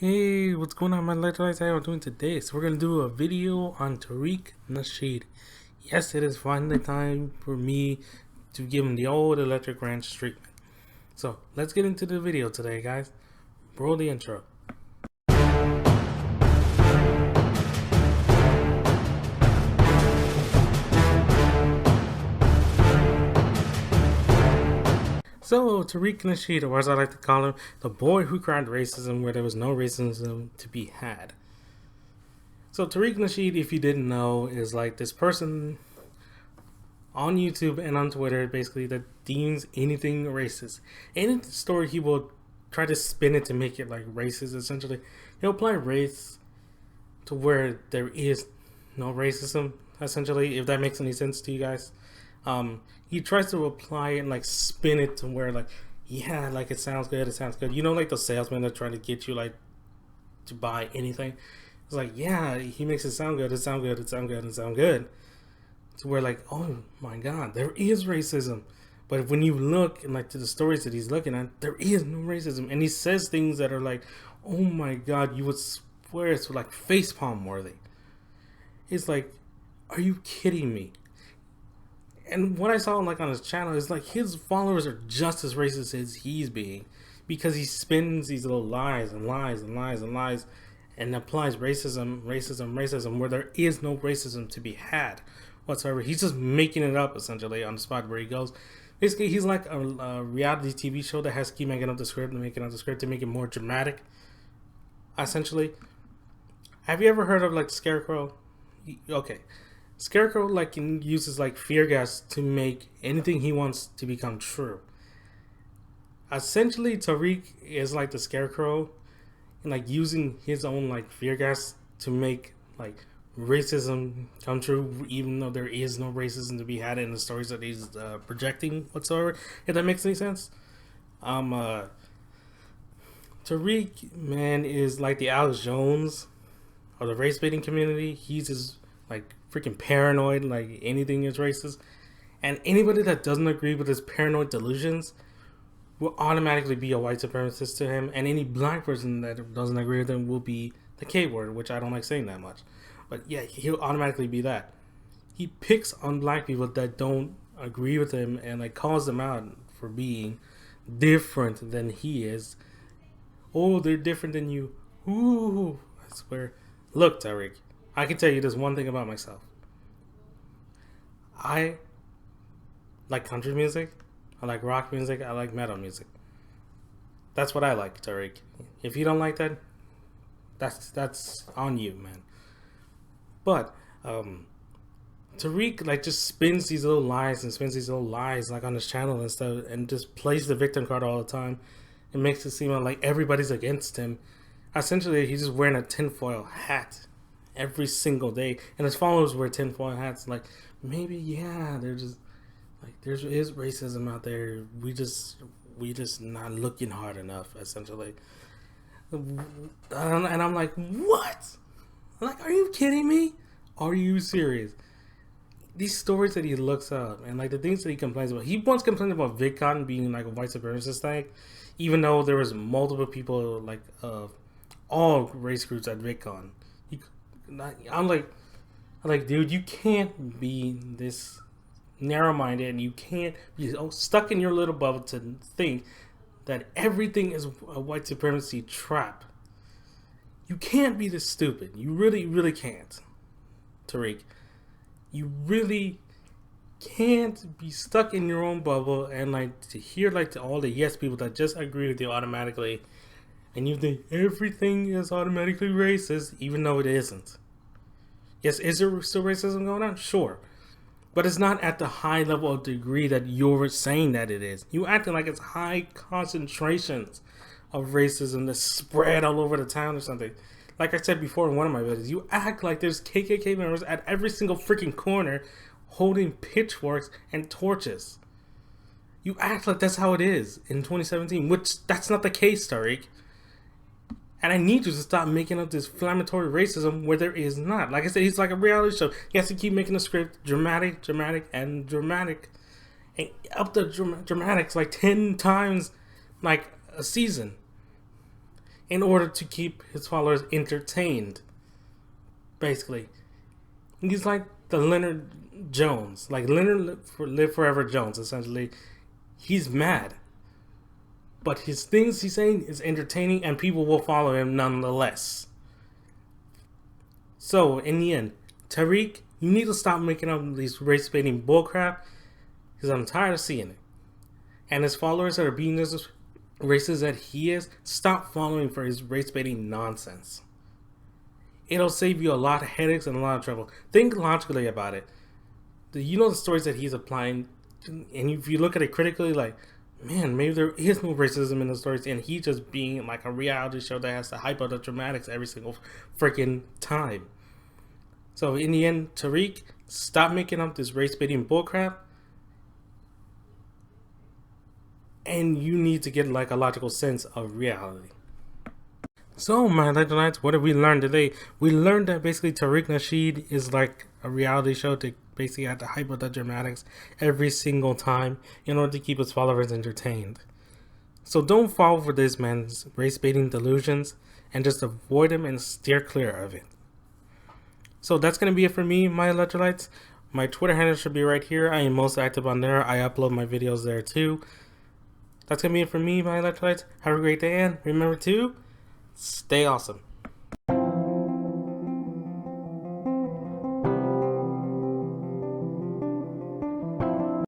Hey, what's going on, my electrolytes? How are you doing today? So we're gonna do a video on Tariq Nasheed. Yes, it is finally time for me to give him the old electric ranch treatment. So let's get into the video today, guys. Roll the intro. So Tariq Nasheed, or as I like to call him, the boy who cried racism where there was no racism to be had. So Tariq Nasheed, if you didn't know, is like this person on YouTube and on Twitter, basically, that deems anything racist. Any story, he will try to spin it to make it like racist. Essentially, he'll apply race to where there is no racism. Essentially, if that makes any sense to you guys, he tries to apply it and like spin it to where like, yeah, like it sounds good. It sounds good. You know, like those salesmen that try to get you like to buy anything. It's like, yeah, he makes it sound good. It sound good. It sound good. It sound good. To where like, oh my god, there is racism. But when you look and like to the stories that he's looking at, there is no racism. And he says things that are like, oh my god, you would swear it's like facepalm worthy. It's like, are you kidding me? And what I saw like on his channel is like his followers are just as racist as he's being, because he spins these little lies and lies and lies and lies and applies racism where there is no racism to be had whatsoever. He's just making it up essentially on the spot where he goes. Basically, he's like a reality TV show that has to keep making up the script and making up the script to make it more dramatic. Essentially, have you ever heard of like Scarecrow? Okay, Scarecrow like uses like fear gas to make anything he wants to become true. Essentially, Tariq is like the Scarecrow, and like using his own like fear gas to make like racism come true, even though there is no racism to be had in the stories that he's projecting whatsoever. If that makes any sense. Um, uh, Tariq, man, is like the Alex Jones of the race baiting community. He's just like freaking paranoid, like anything is racist. And anybody that doesn't agree with his paranoid delusions will automatically be a white supremacist to him, and any black person that doesn't agree with him will be the K word, which I don't like saying that much. But yeah, he'll automatically be that. He picks on black people that don't agree with him and like calls them out for being different than he is. Oh, they're different than you. Ooh, I swear. Look, Tariq, I can tell you this one thing about myself. I like country music, I like rock music, I like metal music. That's what I like, Tariq. If you don't like that, that's on you, man. But Tariq like just spins these little lies and spins these little lies like on his channel and stuff, and just plays the victim card all the time. It makes it seem like everybody's against him. Essentially, he's just wearing a tinfoil hat every single day, and his followers wear tinfoil hats. Like, maybe yeah, they're just like there is racism out there. We just not looking hard enough. Essentially, and I'm like, what? Like, are you kidding me? Are you serious? These stories that he looks up and like the things that he complains about. He once complained about VidCon being like a white supremacist thing, even though there was multiple people like all race groups at VidCon. He, I'm like, dude, you can't be this narrow-minded, and you can't be stuck in your little bubble to think that everything is a white supremacy trap. You can't be this stupid. You really, really can't, Tariq. You really can't be stuck in your own bubble and like to hear like to all the yes people that just agree with you automatically, and you think everything is automatically racist, even though it isn't. Yes, is there still racism going on? Sure. But it's not at the high level of degree that you're saying that it is. You acting like it's high concentrations of racism that's spread all over the town or something. Like I said before in one of my videos, you act like there's KKK members at every single freaking corner holding pitchforks and torches. You act like that's how it is in 2017, which that's not the case, Tariq. And I need you to stop making up this inflammatory racism where there is not. Like I said, he's like a reality show. He has to keep making the script dramatic, and dramatic. And up the dramatics like 10 times like a season. in order to keep his followers entertained. Basically, he's like the Leonard Jones, like Leonard Live Forever Jones. Essentially, he's mad, but his things he's saying is entertaining, and people will follow him nonetheless. So in the end, Tariq, you need to stop making up these race baiting bullcrap, because I'm tired of seeing it. And his followers that are being as racist as he is, stop following for his race baiting nonsense. It'll save you a lot of headaches and a lot of trouble. Think logically about it. You know the stories that he's applying, and if you look at it critically, like, man, maybe there is no racism in the stories, and he just being like a reality show that has to hype up the dramatics every single freaking time. So in the end, Tariq, stop making up this race baiting bullcrap, and you need to get like a logical sense of reality. So, my Legend what did we learn today? We learned that basically Tariq Nasheed is like a reality show to basically have to hype up the dramatics every single time in order to keep his followers entertained. So don't fall for this man's race baiting delusions, and just avoid him and steer clear of it. So that's going to be it for me, my electrolytes. My Twitter handle should be right here. I am most active on there. I upload my videos there too. That's going to be it for me, my electrolytes. Have a great day, and remember to stay awesome.